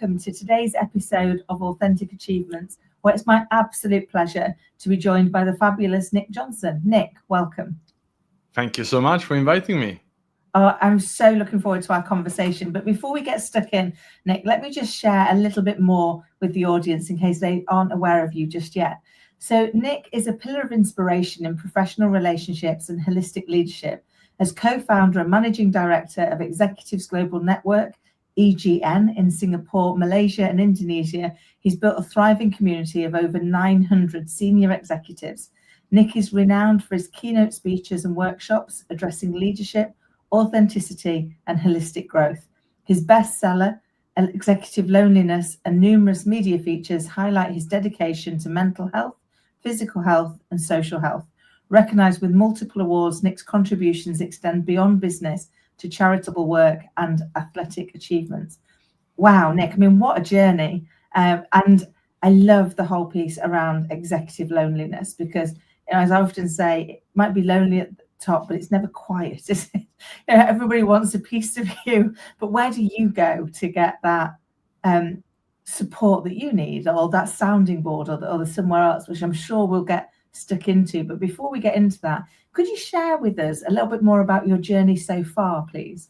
welcome to today's episode of Authentic Achievements, where it's my absolute pleasure to be joined by the fabulous Nick Jonsson. Nick, welcome. Thank you so much for inviting me. I'm so looking forward to our conversation. But before we get stuck in, Nick, let me just share a little bit more with the audience in case they aren't aware of you just yet. So Nick is a pillar of inspiration in professional relationships and holistic leadership. As co-founder and managing director of Executives Global Network, EGN, in Singapore, Malaysia and Indonesia, he's built a thriving community of over 900 senior executives. Nick is renowned for his keynote speeches and workshops addressing leadership, authenticity and holistic growth. His bestseller, Executive Loneliness, and numerous media features highlight his dedication to mental health, physical health and social health. Recognized with multiple awards, Nick's contributions extend beyond business to charitable work and athletic achievements. Wow, Nick, I mean, what a journey. And I love the whole piece around executive loneliness because, as I often say, it might be lonely at the top, but it's never quiet, is it? Everybody wants a piece of you, but where do you go to get that support that you need, or that sounding board, or somewhere else, which I'm sure we'll get stuck into. But before we get into that, could you share with us a little bit more about your journey so far, please?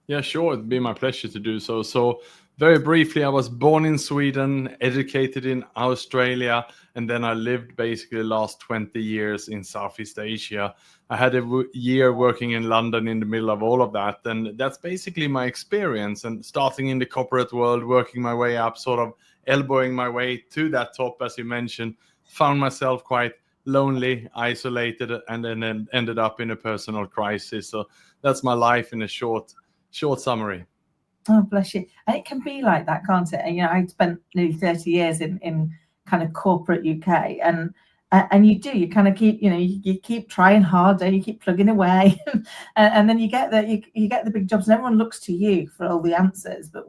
Yeah, sure. It'd be my pleasure to do so. So very briefly, I was born in Sweden, educated in Australia, and then I lived basically the last 20 years in Southeast Asia. I had a year working in London in the middle of all of that. And that's basically my experience. And starting in the corporate world, working my way up, sort of elbowing my way to that top, as you mentioned, found myself quite lonely, isolated, and then ended up in a personal crisis. So that's my life in a short summary. Oh, bless you. And it can be like that, can't it? And, I spent nearly 30 years in kind of corporate UK, and you kind of keep, you keep trying harder, you keep plugging away, and then you get the big jobs, and everyone looks to you for all the answers. But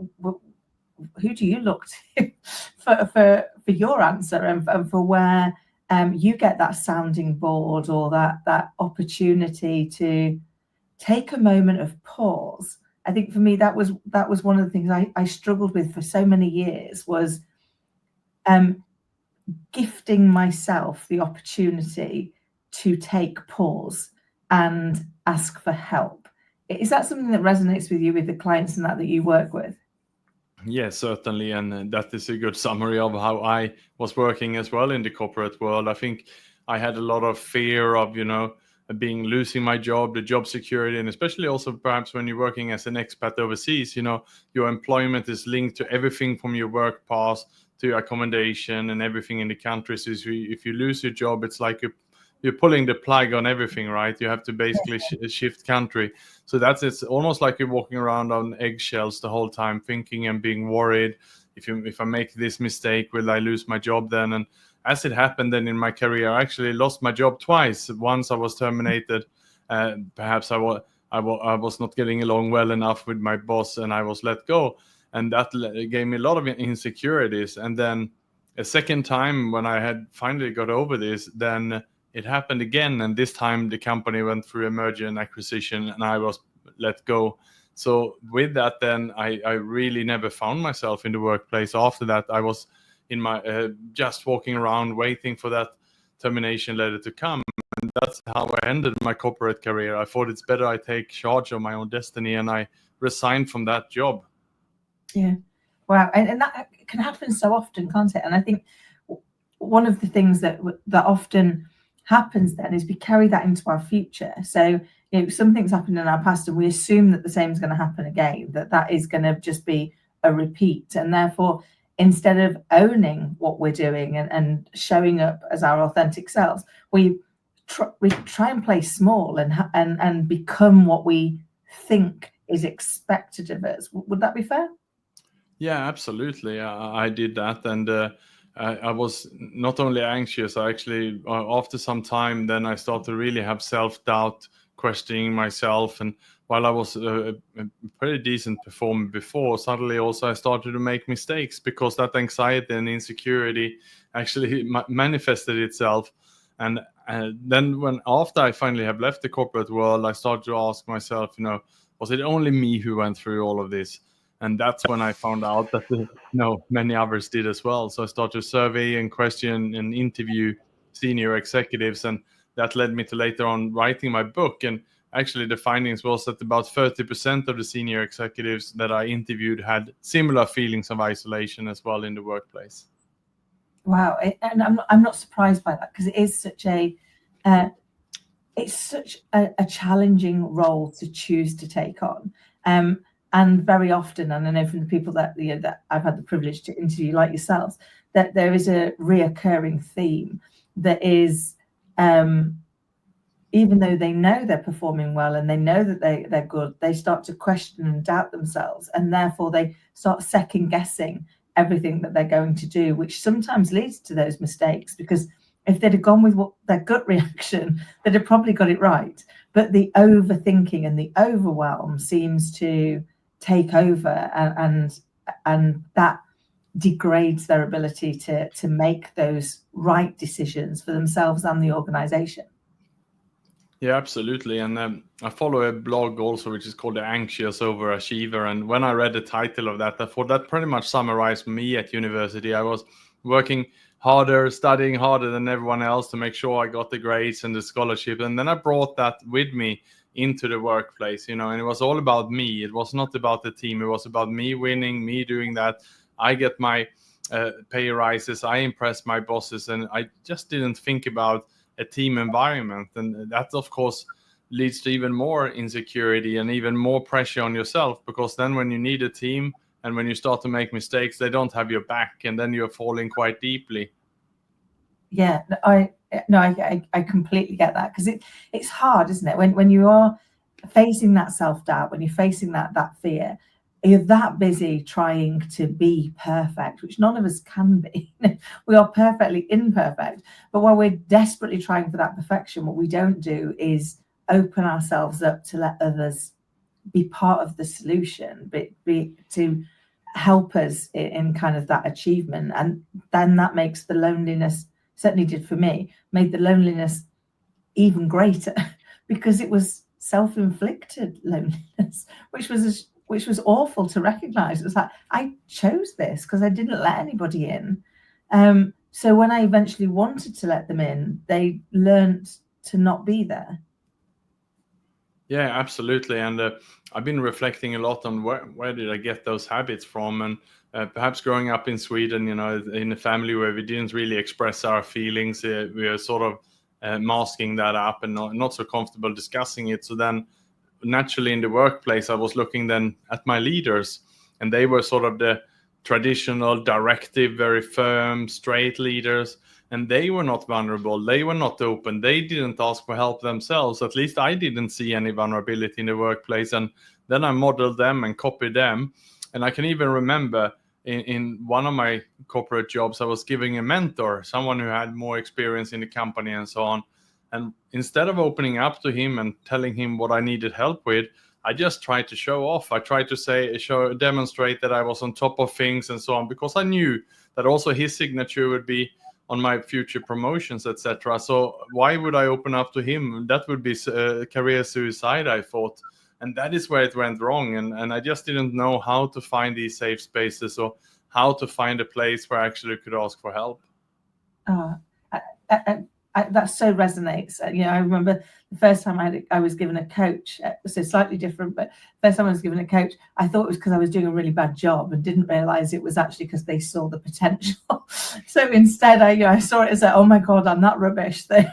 who do you look to for your answer and for where you get that sounding board or that opportunity to take a moment of pause? I think for me that was one of the things I struggled with for so many years, was gifting myself the opportunity to take pause and ask for help. Is that something that resonates with you, with the clients and that you work with? Yes, certainly. And that is a good summary of how I was working as well in the corporate world. I think I had a lot of fear of, losing my job, the job security, and especially also perhaps when you're working as an expat overseas, your employment is linked to everything from your work pass to your accommodation and everything in the country. So if you lose your job, it's like you're pulling the plug on everything, right? You have to basically shift country. So it's almost like you're walking around on eggshells the whole time, thinking and being worried. If I make this mistake, will I lose my job then? And as it happened then in my career, I actually lost my job twice. Once I was terminated. Perhaps I was not getting along well enough with my boss and I was let go. And that gave me a lot of insecurities. And then a second time when I had finally got over this, then it happened again. And this time the company went through a merger and acquisition and I was let go. So with that, then I really never found myself in the workplace. After that, I was in my just walking around waiting for that termination letter to come. And that's how I ended my corporate career. I thought it's better I take charge of my own destiny, and I resigned from that job. Yeah. Wow. And that can happen so often, can't it? And I think one of the things that often happens then is we carry that into our future. So, some things happened in our past and we assume that the same is going to happen again, that is going to just be a repeat. And therefore, instead of owning what we're doing and showing up as our authentic selves, we try and play small and become what we think is expected of us. Would that be fair? Yeah, absolutely. I did that. And I was not only anxious, I actually, after some time, then I started to really have self-doubt, questioning myself. And while I was a pretty decent performer before, suddenly also I started to make mistakes because that anxiety and insecurity actually manifested itself. And then after I finally have left the corporate world, I started to ask myself, was it only me who went through all of this? And that's when I found out that many others did as well. So I started to survey and question and interview senior executives, and that led me to later on writing my book. And actually the findings was that about 30% of the senior executives that I interviewed had similar feelings of isolation as well in the workplace. Wow. And I'm not surprised by that, because it is such a challenging role to choose to take on. And very often, and I know from the people that that I've had the privilege to interview, like yourselves, that there is a reoccurring theme that is, even though they know they're performing well and they know that they're good, they start to question and doubt themselves, and therefore they start second guessing everything that they're going to do, which sometimes leads to those mistakes, because if they'd have gone with what their gut reaction, they'd have probably got it right. But the overthinking and the overwhelm seems to take over, and that degrades their ability to make those right decisions for themselves and the organization. Yeah, absolutely. And I follow a blog also, which is called The Anxious Overachiever. And when I read the title of that, I thought that pretty much summarized me at university. I was working harder, studying harder than everyone else to make sure I got the grades and the scholarship. And then I brought that with me into the workplace, and it was all about me. It was not about the team. It was about me winning, me doing that. I get my pay rises. I impress my bosses. And I just didn't think about a team environment. And that, of course, leads to even more insecurity and even more pressure on yourself, because then when you need a team and when you start to make mistakes, they don't have your back, and then you're falling quite deeply. Yeah, I completely get that, because it's hard, isn't it? When you are facing that self-doubt, when you're facing that fear, you're that busy trying to be perfect, which none of us can be. We are perfectly imperfect. But while we're desperately trying for that perfection, what we don't do is open ourselves up to let others be part of the solution, be to help us in kind of that achievement. And then that makes the loneliness, certainly did for me, made the loneliness even greater, because it was self-inflicted loneliness, which was awful to recognize. It was like, I chose this because I didn't let anybody in. So when I eventually wanted to let them in, they learned to not be there. Yeah, absolutely. And I've been reflecting a lot on where did I get those habits from? And perhaps growing up in Sweden, in a family where we didn't really express our feelings, we are sort of masking that up and not so comfortable discussing it. So then naturally in the workplace, I was looking then at my leaders, and they were sort of the traditional, directive, very firm, straight leaders. And they were not vulnerable. They were not open. They didn't ask for help themselves. At least I didn't see any vulnerability in the workplace. And then I modeled them and copied them. And I can even remember in one of my corporate jobs, I was giving a mentor, someone who had more experience in the company and so on. And instead of opening up to him and telling him what I needed help with, I just tried to show off. I tried to demonstrate that I was on top of things and so on, because I knew that also his signature would be on my future promotions, etc. So why would I open up to him? That would be career suicide, I thought. And that is where it went wrong. And I just didn't know how to find these safe spaces, or how to find a place where I actually could ask for help. That so resonates. I remember the first time I was given a coach, so slightly different, but first time I was given a coach, I thought it was because I was doing a really bad job, and didn't realize it was actually because they saw the potential. So instead I saw it as oh my God, I'm that rubbish. They've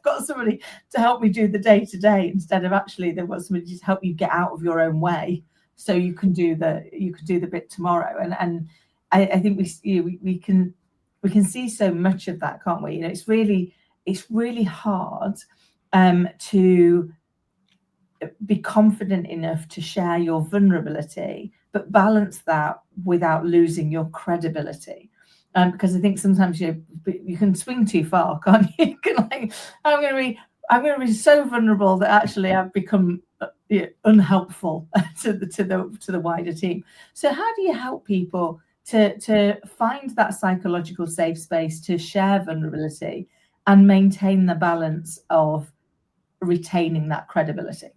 got somebody to help me do the day-to-day, instead of actually they've got somebody to help you get out of your own way so you can do the bit tomorrow. And I think we can see so much of that, can't we? It's really hard to be confident enough to share your vulnerability, but balance that without losing your credibility. Because I think sometimes you can swing too far, can't you? You can, like, I'm going to be so vulnerable that actually I've become unhelpful to the wider team. So how do you help people to find that psychological safe space to share vulnerability and maintain the balance of retaining that credibility?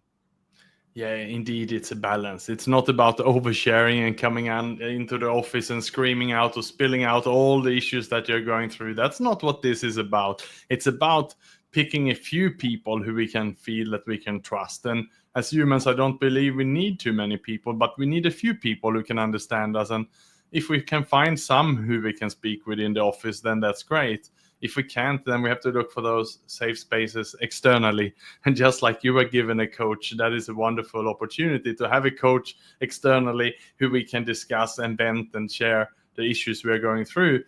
Yeah, indeed, it's a balance. It's not about oversharing and coming into the office and screaming out or spilling out all the issues that you're going through. That's not what this is about. It's about picking a few people who we can feel that we can trust. And as humans, I don't believe we need too many people, but we need a few people who can understand us. And if we can find some who we can speak with in the office, then that's great. If we can't, then we have to look for those safe spaces externally. And just like you were given a coach, that is a wonderful opportunity to have a coach externally who we can discuss and vent and share the issues we are going through.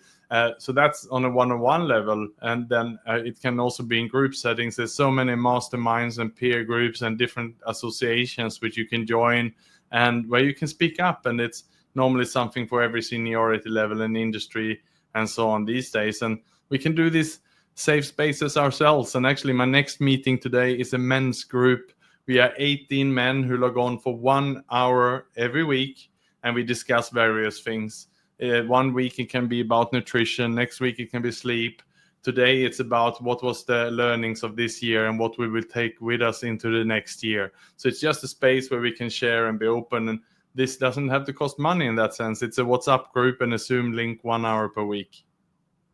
So that's on a one-on-one level. And then it can also be in group settings. There's so many masterminds and peer groups and different associations which you can join and where you can speak up. And it's normally something for every seniority level in industry and so on these days. And we can do these safe spaces ourselves. And actually, my next meeting today is a men's group. We are 18 men who log on for 1 hour every week, and we discuss various things. 1 week it can be about nutrition. Next week it can be sleep. Today it's about what was the learnings of this year and what we will take with us into the next year. So it's just a space where we can share and be open. And this doesn't have to cost money in that sense. It's a WhatsApp group and a Zoom link 1 hour per week.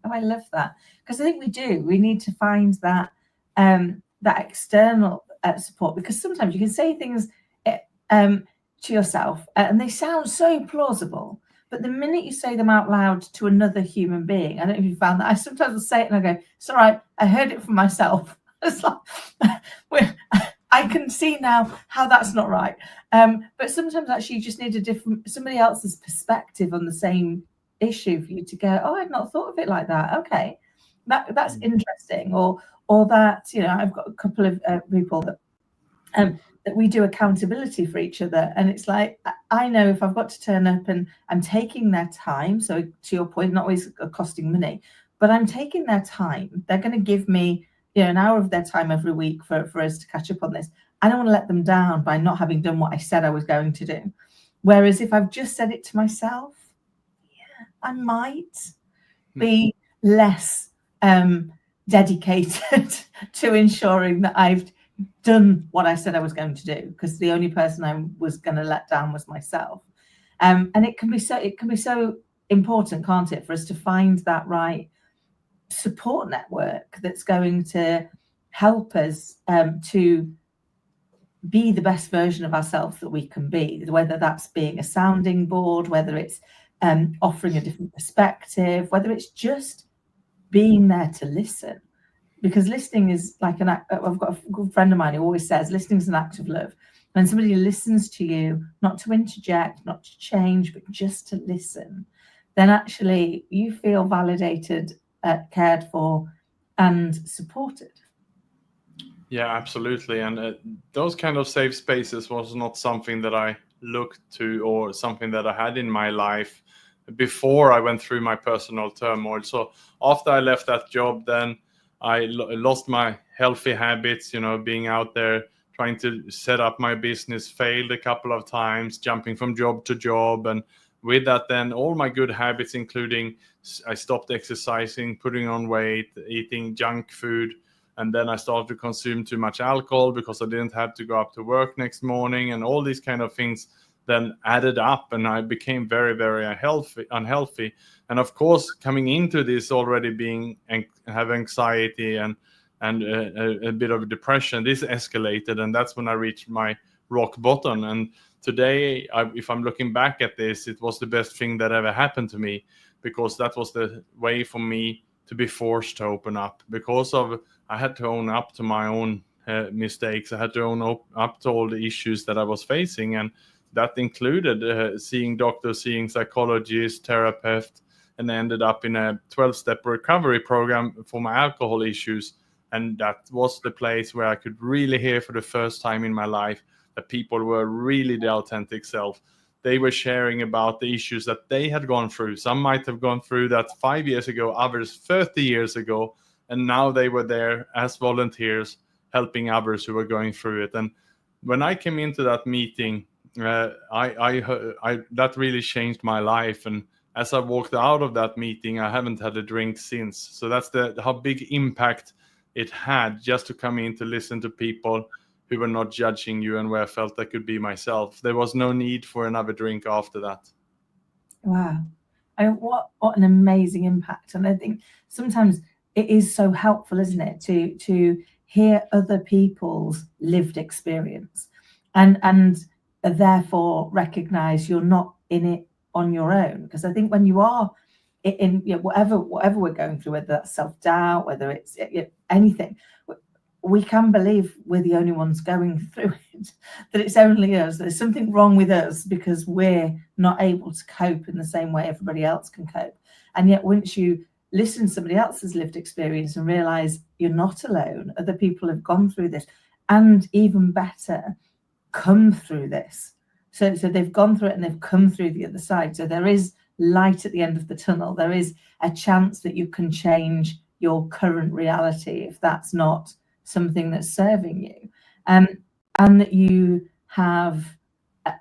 Oh, I love that, because I think we do. We need to find that that external support, because sometimes you can say things to yourself and they sound so plausible, but the minute you say them out loud to another human being, I don't know if you found that. I sometimes will say it and I go, "It's all right. I heard it from myself." It's like, I can see now how that's not right. But sometimes actually you just need somebody else's perspective on the same issue for you to go, "Oh, I've not thought of it like that. Okay, that's interesting." Or that, I've got a couple of people that we do accountability for each other, and it's like, I know if I've got to turn up and I'm taking their time, so to your point, not always costing money, but I'm taking their time. They're going to give me an hour of their time every week for us to catch up on this. I don't want to let them down by not having done what I said I was going to do. Whereas if I've just said it to myself, I might be less dedicated to ensuring that I've done what I said I was going to do, because the only person I was going to let down was myself. And it can be so important, can't it, for us to find that right support network that's going to help us to be the best version of ourselves that we can be, whether that's being a sounding board, whether it's offering a different perspective, whether it's just being there to listen. Because listening is like an act. I've got a good friend of mine who always says listening is an act of love. When somebody listens to you, not to interject, not to change, but just to listen, then actually you feel validated, cared for, and supported. Yeah, absolutely. And those kind of safe spaces was not something that I looked to or something that I had in my life before I went through my personal turmoil. So after I left that job, then I lost my healthy habits, being out there trying to set up my business, failed a couple of times, jumping from job to job. And with that, then all my good habits, including I stopped exercising, putting on weight, eating junk food. And then I started to consume too much alcohol because I didn't have to go up to work next morning. And all these kind of things then added up, and I became very, very unhealthy. And of course, coming into this already have anxiety and a bit of depression, this escalated, and that's when I reached my rock bottom. And today, if I'm looking back at this, it was the best thing that ever happened to me, because that was the way for me to be forced to open up, because I had to own up to my own mistakes. I had to own up to all the issues that I was facing, and that included seeing doctors, seeing psychologists, therapists, and I ended up in a 12-step recovery program for my alcohol issues. And that was the place where I could really hear for the first time in my life that people were really the authentic self. They were sharing about the issues that they had gone through. Some might have gone through that 5 years ago, others 30 years ago, and now they were there as volunteers helping others who were going through it. And when I came into that meeting, that really changed my life. And as I walked out of that meeting, I haven't had a drink since. So that's how big impact it had, just to come in to listen to people who were not judging you, and where I felt I could be myself. There was no need for another drink after that. Wow. What an amazing impact. And I think sometimes it is so helpful, isn't it, to hear other people's lived experience and therefore recognize you're not in it on your own. Because I think when you are in whatever we're going through, whether that's self-doubt, whether it's anything, we can believe we're the only ones going through it, that it's only us, there's something wrong with us because we're not able to cope in the same way everybody else can cope. And yet once you listen to somebody else's lived experience and realize you're not alone, other people have gone through this, and even better, come through this. So they've gone through it and they've come through the other side. So there is light at the end of the tunnel. There is a chance that you can change your current reality if that's not something that's serving you, and that you have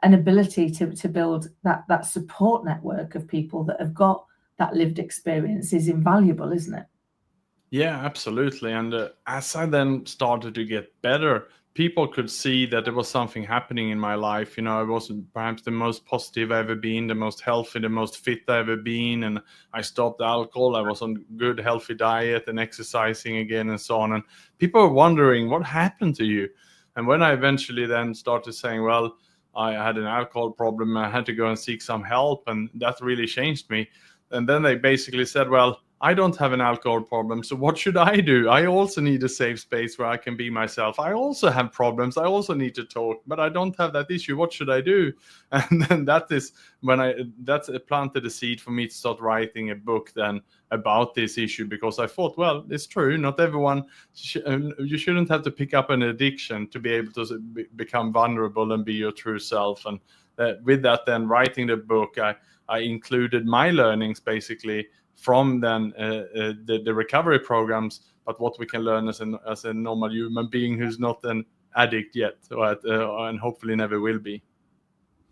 an ability to build that support network of people that have got that lived experience is invaluable, isn't it? Yeah, absolutely. And as I then started to get better, people could see that there was something happening in my life. I wasn't perhaps the most positive I've ever been, the most healthy, the most fit I've ever been. And I stopped alcohol. I was on good, healthy diet and exercising again and so on. And people were wondering, what happened to you? And when I eventually then started saying, well, I had an alcohol problem, I had to go and seek some help, and that really changed me. And then they basically said, well, I don't have an alcohol problem, so what should I do? I also need a safe space where I can be myself. I also have problems. I also need to talk, but I don't have that issue. What should I do? And then that's planted a seed for me to start writing a book then about this issue, because I thought, well, it's true. Not everyone, you shouldn't have to pick up an addiction to be able to become vulnerable and be your true self. And with that, then writing the book, I included my learnings basically from then the recovery programs, but what we can learn as a normal human being who's not an addict yet, and hopefully never will be.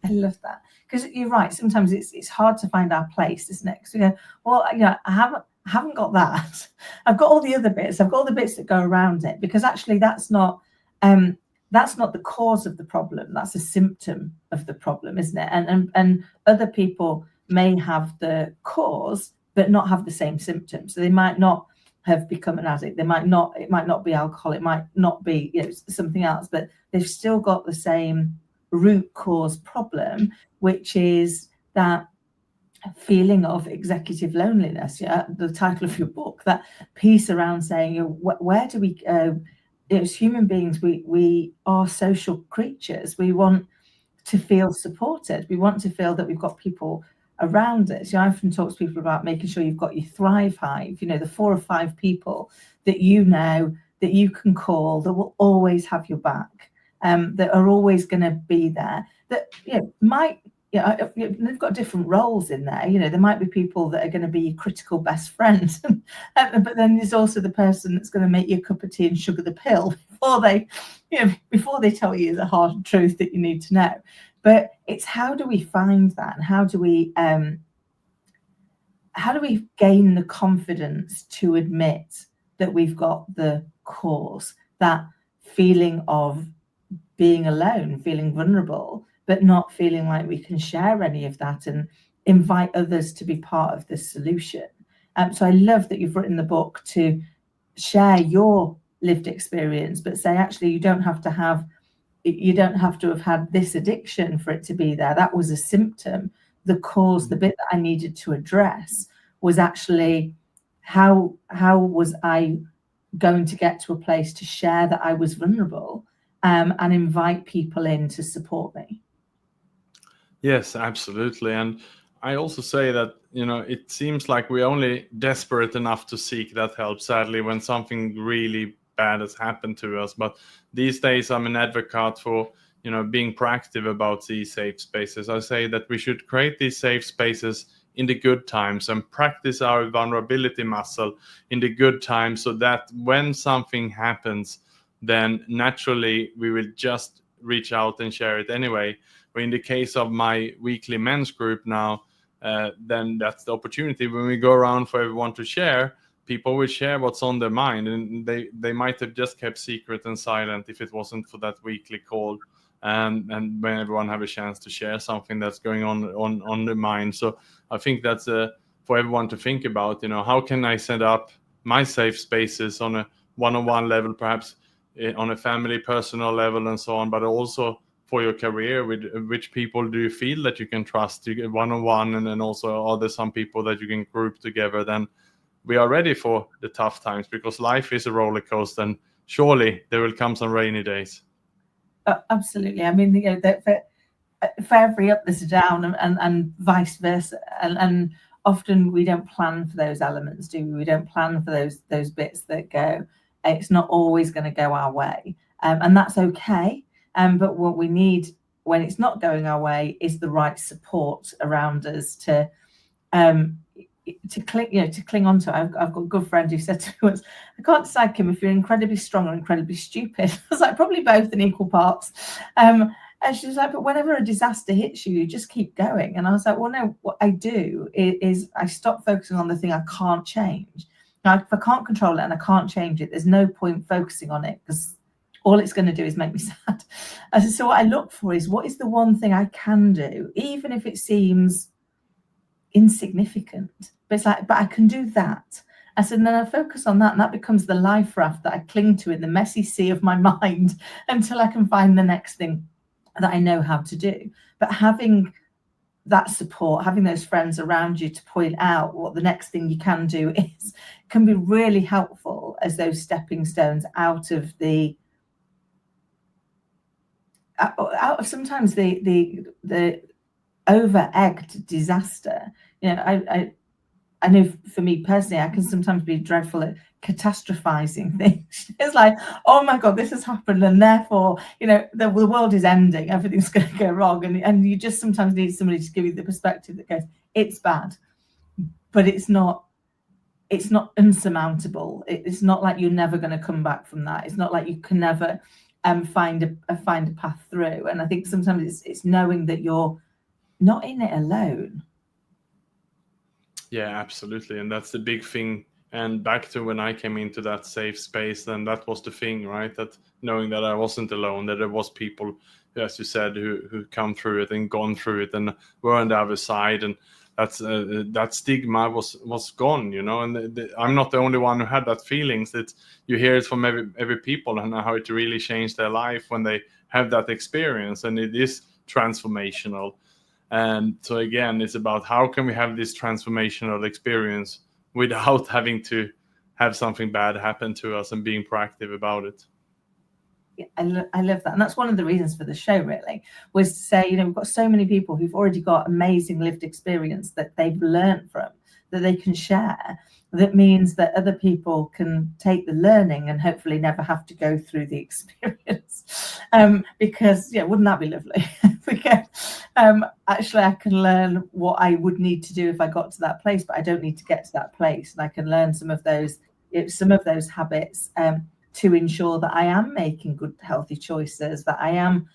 I love that, because you're right. Sometimes it's hard to find our place, isn't it? Because we go, well, I haven't got that. I've got all the other bits. I've got all the bits that go around it, because actually that's not the cause of the problem. That's a symptom of the problem, isn't it? And other people may have the cause but not have the same symptoms. So they might not have become an addict. It might not be alcohol. It might not be something else, but they've still got the same root cause problem, which is that feeling of executive loneliness. Yeah, the title of your book, that piece around saying, where do we as human beings, we are social creatures. We want to feel supported. We want to feel that we've got people around us. I often talk to people about making sure you've got your Thrive Hive, the 4 or 5 people that that you can call, that will always have your back, that are always going to be there, that they've got different roles in there. There might be people that are going to be your critical best friend, but then there's also the person that's going to make you a cup of tea and sugar the pill before they tell you the hard truth that you need to know. But it's, how do we find that, and how do we gain the confidence to admit that we've got the cause, that feeling of being alone, feeling vulnerable, but not feeling like we can share any of that and invite others to be part of the solution. So I love that you've written the book to share your lived experience, but say, actually, you don't have to have had this addiction for it to be there. That was a symptom. The cause, the bit that I needed to address, was actually how was I going to get to a place to share that I was vulnerable, and invite people in to support me. Yes, absolutely. And I also say that, it seems like we're only desperate enough to seek that help, sadly, when something really bad has happened to us. But these days I'm an advocate for being proactive about these safe spaces. I say that we should create these safe spaces in the good times and practice our vulnerability muscle in the good times, so that when something happens, then naturally we will just reach out and share it anyway. But in the case of my weekly men's group now, then that's the opportunity when we go around for everyone to share. people will share what's on their mind, and they might have just kept secret and silent if it wasn't for that weekly call, and when everyone have a chance to share something that's going on their mind. So I think that's for everyone to think about, how can I set up my safe spaces on a one-on-one level, perhaps on a family, personal level, and so on, but also for your career, with which people do you feel that you can trust one-on-one, and then also are there some people that you can group together? Then we are ready for the tough times, because life is a roller coaster, and surely there will come some rainy days. Absolutely. I mean, for every up there's a down, and vice versa, and often we don't plan for those elements, do we? We don't plan for those bits that go. It's not always going to go our way, and that's okay. But what we need when it's not going our way is the right support around us to cling on to. I've got a good friend who said to me once, I can't decide, Kim, if you're incredibly strong or incredibly stupid. I was like, probably both in equal parts. And she was like, but whenever a disaster hits you, you just keep going. And I was like, well, no, what I do is I stop focusing on the thing I can't change. Now, if I can't control it and I can't change it, there's no point focusing on it, because all it's going to do is make me sad. So what I look for is, what is the one thing I can do, even if it seems insignificant, but it's like, but I can do that. I said, and then I focus on that, and that becomes the life raft that I cling to in the messy sea of my mind until I can find the next thing that I know how to do. But having that support, having those friends around you to point out what the next thing you can do is, can be really helpful as those stepping stones out of sometimes the over-egged disaster. I know for me personally, I can sometimes be dreadful at catastrophizing things. It's like, oh my God, this has happened, and therefore, the world is ending, everything's going to go wrong, and you just sometimes need somebody to give you the perspective that goes, it's bad, but it's not insurmountable. It's not like you're never going to come back from that. It's not like you can never find a path through. And I think sometimes it's knowing that you're not in it alone. Yeah, absolutely. And that's the big thing. And back to when I came into that safe space, then that was the thing, right? That knowing that I wasn't alone, that there was people, as you said, who come through it and gone through it and were on the other side. And that's that stigma was gone, and I'm not the only one who had that feelings. That you hear it from every people, and how it really changed their life when they have that experience, and it is transformational. And so again, it's about how can we have this transformational experience without having to have something bad happen to us, and being proactive about it. I love that. And that's one of the reasons for the show, really, was to say, we've got so many people who've already got amazing lived experience that they've learned from, that they can share. That means that other people can take the learning and hopefully never have to go through the experience. Because, wouldn't that be lovely? Because actually I can learn what I would need to do if I got to that place, but I don't need to get to that place. And I can learn some of those habits to ensure that I am making good, healthy choices, that I am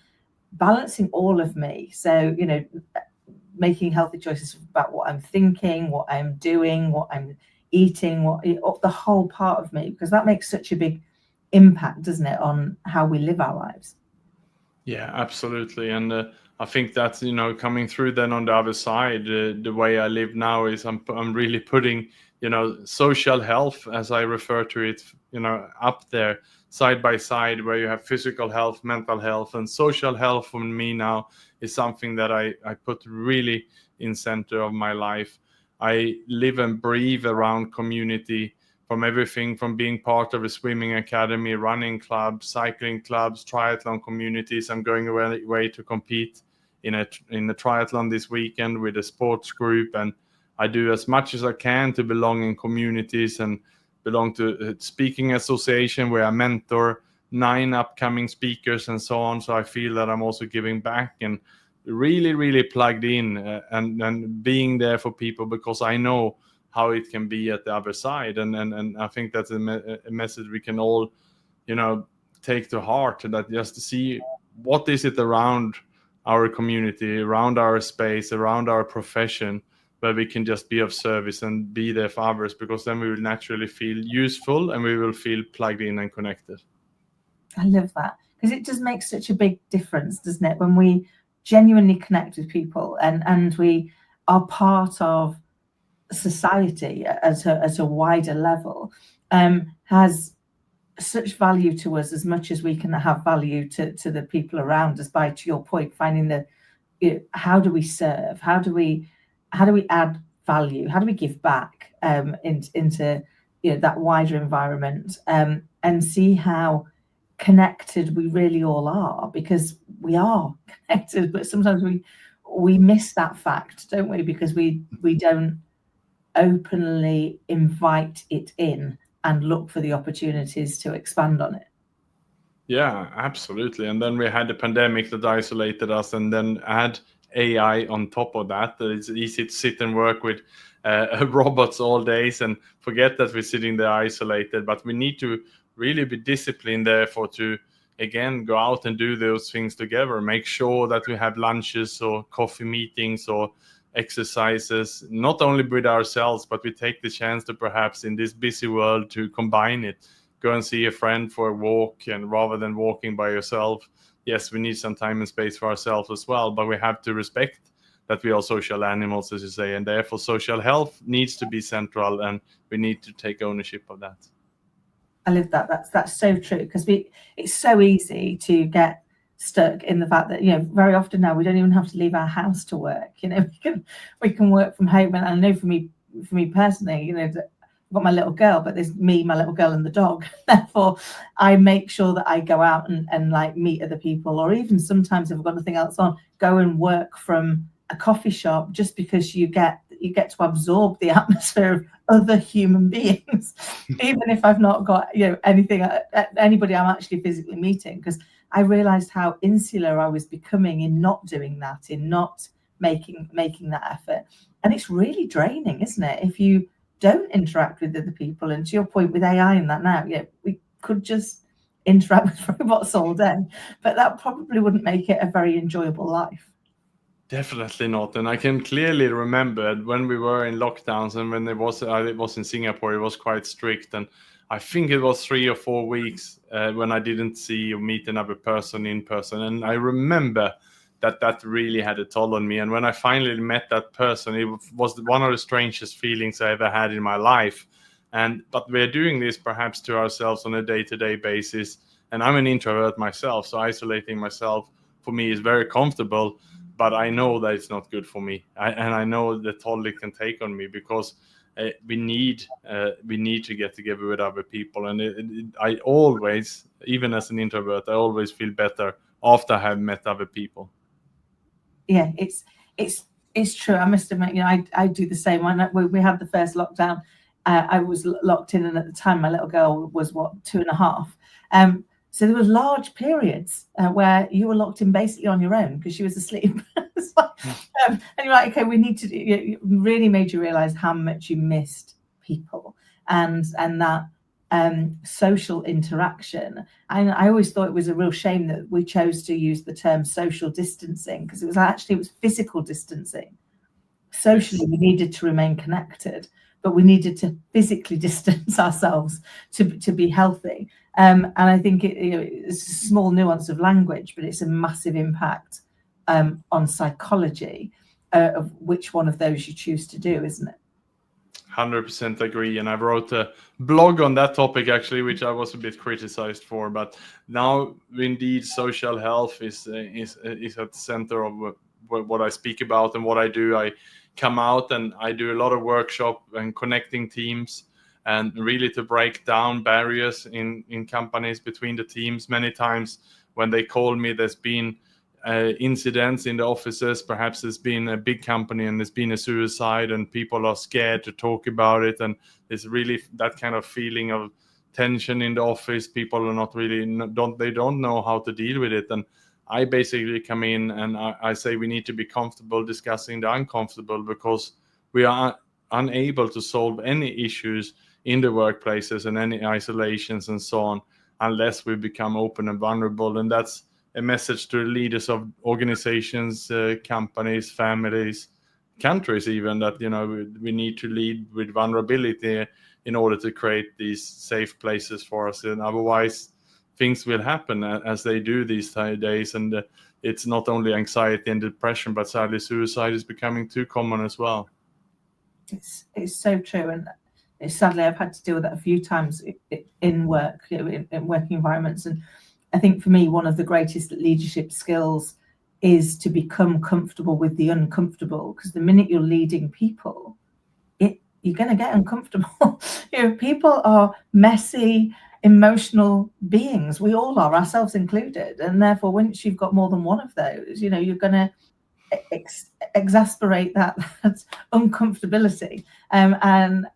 balancing all of me. So, making healthy choices about what I'm thinking, what I'm doing, what I'm eating, the whole part of me, because that makes such a big impact, doesn't it, on how we live our lives? Yeah, absolutely. And I think that's, coming through then on the other side, the way I live now is I'm really putting, social health, as I refer to it, up there side by side, where you have physical health, mental health, and social health for me now is something that I put really in center of my life. I live and breathe around community, from everything from being part of a swimming academy, running clubs, cycling clubs, triathlon communities. I'm going away to compete in a triathlon this weekend with a sports group, and I do as much as I can to belong in communities and belong to a speaking association where I mentor 9 upcoming speakers and so on. So I feel that I'm also giving back and really, really plugged in and being there for people, because I know how it can be at the other side. And I think that's a message we can all, take to heart, that just to see what is it around our community, around our space, around our profession where we can just be of service and be there for others, because then we will naturally feel useful and we will feel plugged in and connected. I love that, because it does make such a big difference, doesn't it, when we genuinely connect with people and we are part of society at a wider level, has such value to us as much as we can have value to the people around us, by, to your point, finding the, how do we serve, how do we add value, how do we give back into that wider environment, and see how connected we really all are, because we are connected, but sometimes we miss that fact, don't we, because we don't openly invite it in and look for the opportunities to expand on it. Yeah, absolutely. And then we had the pandemic that isolated us, and then add AI on top of that. It's easy to sit and work with robots all days and forget that we're sitting there isolated. But we need to really be disciplined, therefore, to again go out and do those things together. Make sure that we have lunches or coffee meetings or exercises, not only with ourselves, but we take the chance to perhaps in this busy world to combine it. Go and see a friend for a walk, and rather than walking by yourself. Yes, we need some time and space for ourselves as well, but we have to respect that we are social animals, as you say, and therefore social health needs to be central, and we need to take ownership of that. I love that. That's so true, because it's so easy to get stuck in the fact that, very often now we don't even have to leave our house to work. We can work from home. And I know for me personally, I've got my little girl, but there's me, my little girl, and the dog. Therefore, I make sure that I go out and like meet other people, or even sometimes if I've got nothing else on, go and work from a coffee shop, just because you get to absorb the atmosphere of other human beings, even if I've not got anybody I'm actually physically meeting, because I realized how insular I was becoming in not doing that, in not making that effort. And it's really draining, isn't it, if you don't interact with other people? And to your point with AI and that, now, we could just interact with robots all day, but that probably wouldn't make it a very enjoyable life. Definitely not. And I can clearly remember when we were in lockdowns, and when it was in Singapore, it was quite strict. And I think it was 3 or 4 weeks when I didn't see or meet another person in person. And I remember that really had a toll on me. And when I finally met that person, it was one of the strangest feelings I ever had in my life. But we're doing this perhaps to ourselves on a day-to-day basis. And I'm an introvert myself, so isolating myself for me is very comfortable. But I know that it's not good for me, and I know the toll it can take on me, because we need to get together with other people. And I always, even as an introvert, I always feel better after I have met other people. Yeah, it's true. I must admit, I do the same. When we had the first lockdown, I was locked in, and at the time my little girl was 2.5. So there were large periods where you were locked in basically on your own because she was asleep. And you're like, okay, we need to. It really made you realize how much you missed people and that social interaction. And I always thought it was a real shame that we chose to use the term social distancing, because it was physical distancing. Socially, we needed to remain connected, but we needed to physically distance ourselves to be healthy. And I think it's a small nuance of language, but it's a massive impact on psychology of which one of those you choose to do, isn't it? 100% agree. And I wrote a blog on that topic, actually, which I was a bit criticized for. But now, indeed, social health is at the center of what I speak about and what I do. I come out and I do a lot of workshop and connecting teams, and really to break down barriers in companies between the teams. Many times when they call me, there's been incidents in the offices. Perhaps there's been a big company and there's been a suicide, and people are scared to talk about it. And there's really that kind of feeling of tension in the office. People are they don't know how to deal with it. And I basically come in and I say we need to be comfortable discussing the uncomfortable, because we are unable to solve any issues in the workplaces and any isolations and so on unless we become open and vulnerable. And that's a message to leaders of organizations, companies, families, countries even, that we need to lead with vulnerability in order to create these safe places for us, and otherwise things will happen as they do these days. And it's not only anxiety and depression, but sadly suicide is becoming too common as well. It's so true, and sadly I've had to deal with that a few times in work, in working environments. And I think for me, one of the greatest leadership skills is to become comfortable with the uncomfortable, because the minute you're leading people, you're going to get uncomfortable. People are messy, emotional beings. We all are, ourselves included, and therefore once you've got more than one of those, you're going to exasperate that uncomfortability, and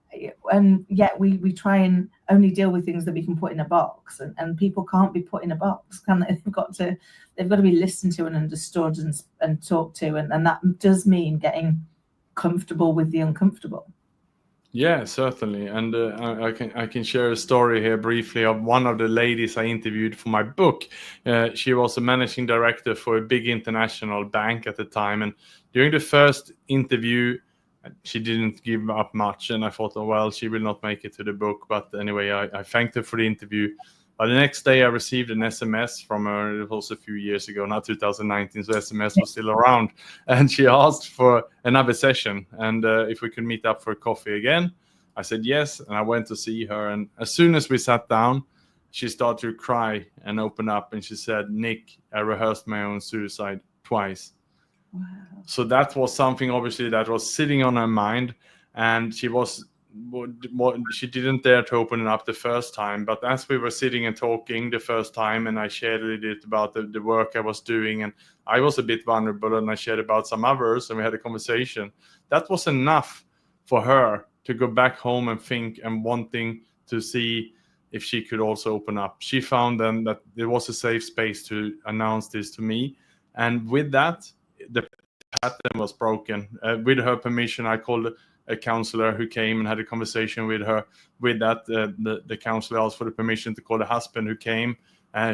yet we try and only deal with things that we can put in a box, and people can't be put in a box, can they? They've got to be listened to and understood and talked to, and that does mean getting comfortable with the uncomfortable. Yeah, certainly. And I can share a story here briefly of one of the ladies I interviewed for my book. She was a managing director for a big international bank at the time. And during the first interview, she didn't give up much. And I thought, oh, well, she will not make it to the book. But anyway, I thanked her for the interview. But the next day I received an SMS from her. It was a few years ago, not 2019, so SMS was still around. And she asked for another session, and if we could meet up for coffee again. I said yes, and I went to see her. And as soon as we sat down, she started to cry and open up. And she said, Nick, I rehearsed my own suicide twice. Wow. So that was something, obviously, that was sitting on her mind. And she didn't dare to open it up the first time, but as we were sitting and talking the first time, and I shared a little bit about the work I was doing, and I was a bit vulnerable, and I shared about some others, and we had a conversation, that was enough for her to go back home and think, and wanting to see if she could also open up. She found then that there was a safe space to announce this to me, and with that, the pattern was broken. With her permission, I called a counselor who came and had a conversation with her. With that, the counselor asked for the permission to call the husband, who came,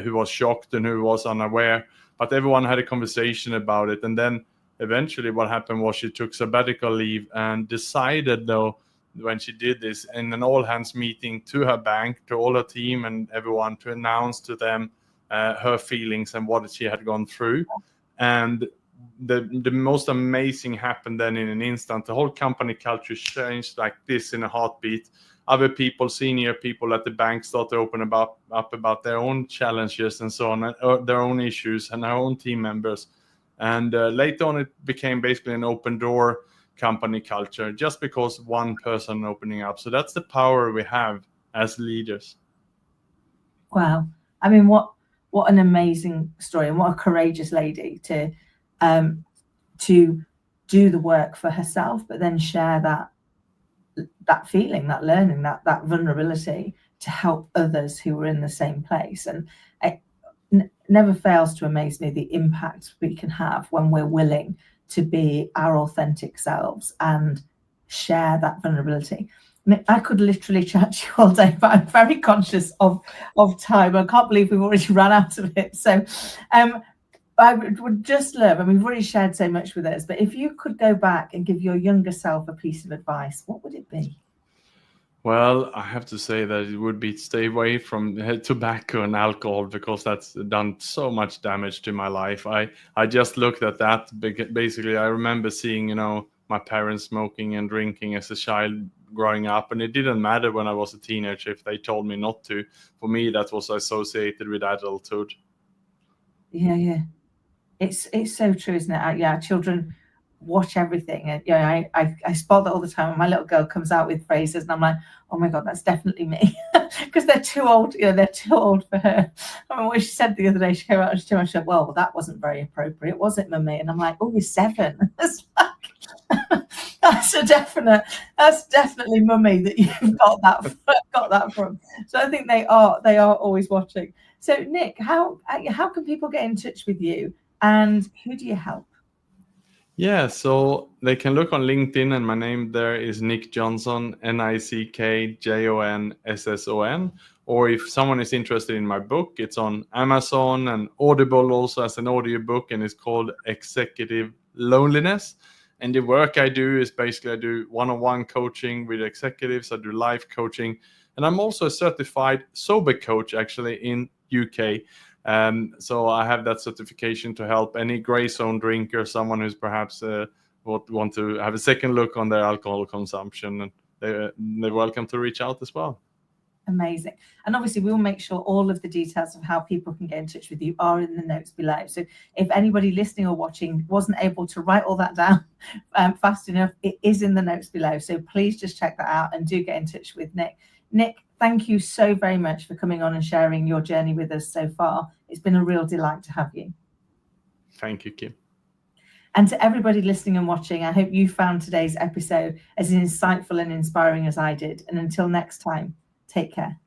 who was shocked and who was unaware. But everyone had a conversation about it. And then eventually what happened was she took sabbatical leave and decided, though, when she did this, in an all-hands meeting to her bank, to all her team and everyone, to announce to them her feelings and what she had gone through. And the most amazing happened then in an instant. The whole company culture changed like this in a heartbeat. Other people, senior people at the bank, started to open up about their own challenges and so on, their own issues, and their own team members. And later on, it became basically an open door company culture, just because one person opening up. So that's the power we have as leaders. Wow. I mean, what an amazing story, and what a courageous lady to do the work for herself, but then share that feeling, that learning, that vulnerability, to help others who were in the same place. And it never fails to amaze me the impact we can have when we're willing to be our authentic selves and share that vulnerability. I could literally chat to you all day, but I'm very conscious of time. I can't believe we've already run out of it. So I would just love, and we've already shared so much with us, but if you could go back and give your younger self a piece of advice, what would it be? Well, I have to say that it would be stay away from tobacco and alcohol, because that's done so much damage to my life. I just looked at that. Basically, I remember seeing, my parents smoking and drinking as a child growing up, and it didn't matter when I was a teenager if they told me not to. For me, that was associated with adulthood. Yeah. It's so true, isn't it? Yeah, children watch everything, and I spot that all the time when my little girl comes out with phrases, and I'm like, oh my god, that's definitely me, because they're too old. They're too old for her. I mean, what she said the other day, she came out and she said, well, that wasn't very appropriate, was it, mummy? And I'm like, oh, you're 7. It's like, that's definitely mummy that you've got that from. So I think they are always watching. So Nick, how can people get in touch with you, and who do you help? Yeah, so they can look on LinkedIn, and my name there is Nick Jonsson, NickJonsson. Or if someone is interested in my book, it's on Amazon and Audible also as an audiobook, and it's called Executive Loneliness. And the work I do is basically I do one-on-one coaching with executives. I do live coaching. And I'm also a certified sober coach, actually, in UK. So I have that certification to help any gray zone drinker, someone who's perhaps want to have a second look on their alcohol consumption. And they're welcome to reach out as well. Amazing. And obviously we'll make sure all of the details of how people can get in touch with you are in the notes below. So if anybody listening or watching wasn't able to write all that down fast enough, it is in the notes below. So please just check that out and do get in touch with Nick. Nick, thank you so very much for coming on and sharing your journey with us so far. It's been a real delight to have you. Thank you, Kim. And to everybody listening and watching, I hope you found today's episode as insightful and inspiring as I did. And until next time, take care.